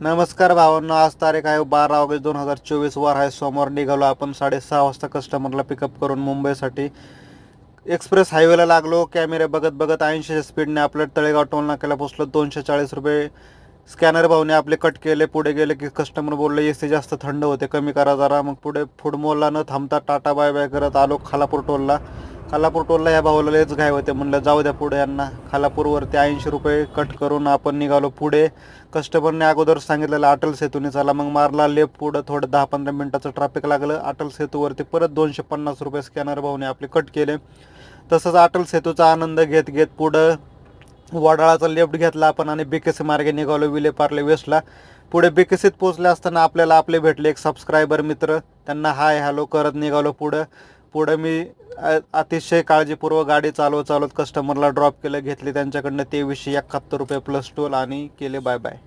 नमस्कार भावांनो, आज तारीख आहे 12 ऑगस्ट 2024, वार आहे सोमवार. निघालो आपण 6:30 वाजता कस्टमरला पिकअप करून मुंबईसाठी. एक्सप्रेस हायवेला लागलो. कॅमेरे बघत बघत 80च्या स्पीडने आपल्या तळेगाव टोल नाक्याला पोचलो. 240 रुपये स्कॅनर भाऊने आपले कट केले. पुढे गेले की कस्टमर बोलले एसी जास्त थंड होते, कमी करा जरा. मग पुढे फूडमॉलला न थांबता टाटा बाय बाय करत आलो खालापूर टोलला. ह्या भाऊला लयच घाय होते, म्हणलं जाऊ द्या पुढे यांना. खालापूरवरती 80 रुपये कट करून आपण निघालो पुढे. कस्टमरने अगोदर सांगितलेलं अटल सेतूने चला, मग मारला लेफ्ट. पुढं थोडं 10-15 मिनिटाचं ट्रॅफिक लागलं. अटल सेतूवरती परत 250 रुपये स्कॅनर भाऊने आपले कट केले. तसंच अटल सेतूचा आनंद घेत घेत पुढं वडाळाचा लेफ्ट घेतला आपण आणि बीकेसी मार्गे निघालो विलेपार्ले वेस्टला. पुढे बीकेसीत पोहोचले असताना आपल्याला आपले भेटले एक सबस्क्रायबर मित्र. त्यांना हाय हॅलो करत निघालो पुढं मी अतिशय काळजीपूर्वक गाडी चालवत कस्टमरला ड्रॉप केलं. घेतली त्यांच्याकडनं 2371 रुपये प्लस टोल आणि केले बाय बाय.